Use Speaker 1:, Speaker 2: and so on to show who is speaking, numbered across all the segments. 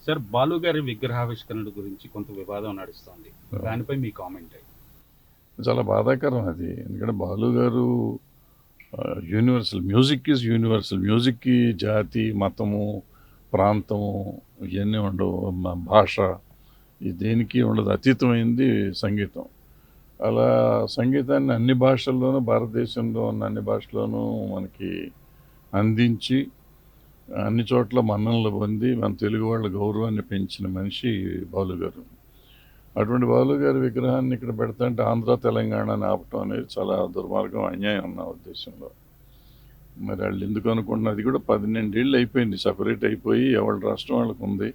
Speaker 1: Sir, 'Balu' గారి విగ్రహావిష్కరణ గురించి కొంత వివాదం నడుస్తోంది.
Speaker 2: అవును.
Speaker 1: దానిపై మీ కామెంట్ ఏంటి?
Speaker 2: చాలా బాధాకరం అది. ఎందుకంటే బాలు గారు యూనివర్సల్. Music is universal. మ్యూజిక్‌కి జాతి, మతము, ప్రాంతము ఇయన్నీ ఉండవు. భాష దేనికి ఉండదు. అతీతమైంది సంగీతం. అలా సంగీతాన్ని అన్ని భాషల్లోనూ, భారతదేశంలో ఉన్న అన్ని భాషల్లోనూ మనకి అందించి, అన్ని చోట్ల మన్ననలు పొంది, మన తెలుగు వాళ్ళ గౌరవాన్ని పెంచిన మనిషి బాలు గారు. అటువంటి బాలు గారి విగ్రహాన్ని ఇక్కడ పెడతాంటే ఆంధ్ర, తెలంగాణని ఆపటం అనేది చాలా దుర్మార్గం, అన్యాయం నా ఉద్దేశంలో. మరి వాళ్ళు ఎందుకు అనుకుంటున్నారు? అది కూడా 12 ఏళ్ళు అయిపోయింది. సపరేట్ అయిపోయి ఎవరి రాష్ట్రం వాళ్ళకు ఉంది.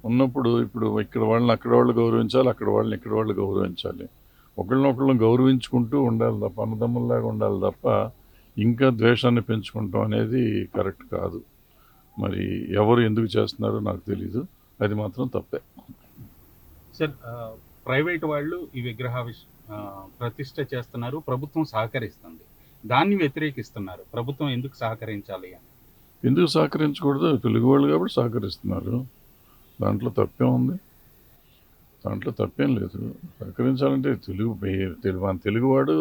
Speaker 2: ఉన్నప్పుడు ఇప్పుడు ఇక్కడ వాళ్ళని అక్కడ వాళ్ళు గౌరవించాలి, అక్కడ వాళ్ళని ఇక్కడ వాళ్ళు గౌరవించాలి. ఒకళ్ళనొకళ్ళని గౌరవించుకుంటూ ఉండాలి తప్ప, అన్నదమ్ముల్లాగా ఉండాలి తప్ప ఇంకా ద్వేషాన్ని పెంచుకుంటాం అనేది కరెక్ట్ కాదు. మరి ఎవరు ఎందుకు చేస్తున్నారో నాకు తెలీదు. అది మాత్రం తప్పే.
Speaker 1: సార్, ప్రైవేట్ వాళ్ళు ఈ ప్రతిష్ఠ చేస్తున్నారు. ప్రభుత్వం సహకరిస్తుంది. దాన్ని వ్యతిరేకిస్తున్నారు. ప్రభుత్వం ఎందుకు సహకరించాలి అని?
Speaker 2: ఎందుకు సహకరించకూడదు? తెలుగు వాళ్ళు కాబట్టి సహకరిస్తున్నారు. దాంట్లో తప్పేం ఉంది? దాంట్లో తప్పేం లేదు. సహకరించాలంటే మన తెలుగువాడు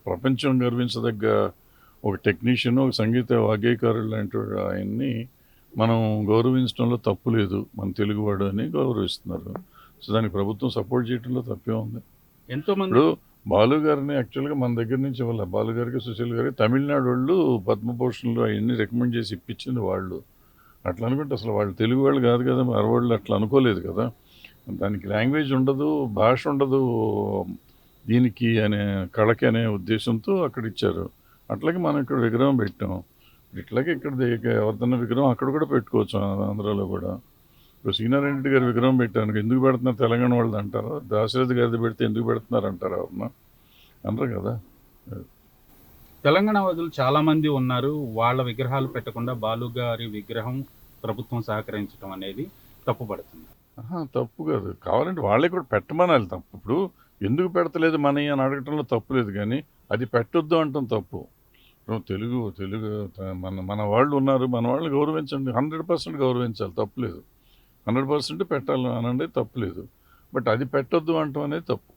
Speaker 2: ప్రపంచం గర్వించదగ్గ ఒక టెక్నీషియన్, ఒక సంగీత వాగ్గేయకారుడు లాంటి ఆయన్ని మనం గౌరవించడంలో తప్పు లేదు. మన తెలుగువాడు అని గౌరవిస్తున్నారు. సో దానికి ప్రభుత్వం సపోర్ట్ చేయడంలో తప్పే ఉంది.
Speaker 1: ఎంతోమంది
Speaker 2: ఇప్పుడు బాలు గారిని యాక్చువల్గా మన దగ్గర నుంచి ఇవ్వాలి. బాలు గారికి, సుశీల్ గారికి తమిళనాడు వాళ్ళు పద్మభూషణ్లు అవన్నీ రికమెండ్ చేసి ఇప్పించింది వాళ్ళు. అట్లా అనుకుంటే అసలు వాళ్ళు తెలుగు వాళ్ళు కాదు కదా, మరవాళ్ళు అట్లా అనుకోలేదు కదా. దానికి లాంగ్వేజ్ ఉండదు, భాష ఉండదు దీనికి అనే కళకి అనే ఉద్దేశంతో అక్కడ ఇచ్చారు. అట్లాగే మనం ఇక్కడ విగ్రహం పెట్టాం. ఇట్లాగే ఇక్కడ ఎవరిదన్నా విగ్రహం అక్కడ కూడా పెట్టుకోవచ్చు, ఆంధ్రాలో కూడా. ఇప్పుడు సీనారెడ్డి గారి విగ్రహం పెట్టాను, ఎందుకు పెడుతున్నారు తెలంగాణ వాళ్ళది అంటారా? దాశరథి గారిది పెడితే ఎందుకు పెడుతున్నారు అంటారా? ఎవరన్నా అనరు కదా.
Speaker 1: తెలంగాణ వాదులు చాలా మంది ఉన్నారు. వాళ్ళ విగ్రహాలు పెట్టకుండా బాలు గారి విగ్రహం ప్రభుత్వం సహకరించడం అనేది తప్పుపడుతుంది.
Speaker 2: తప్పు కాదు. కావాలంటే వాళ్ళే కూడా పెట్టమనాలి. తప్పు ఇప్పుడు ఎందుకు పెడతలేదు మనవి అని అడగటంలో తప్పు లేదు, కానీ అది పెట్టొద్దు అంటాం తప్పు. తెలుగు తెలుగు మన మన వాళ్ళు ఉన్నారు, మన వాళ్ళని గౌరవించండి. 100% గౌరవించాలి, తప్పులేదు. 100% పెట్టాలి అనండి, తప్పులేదు. బట్ అది పెట్టొద్దు అంటాం అనేది తప్పు.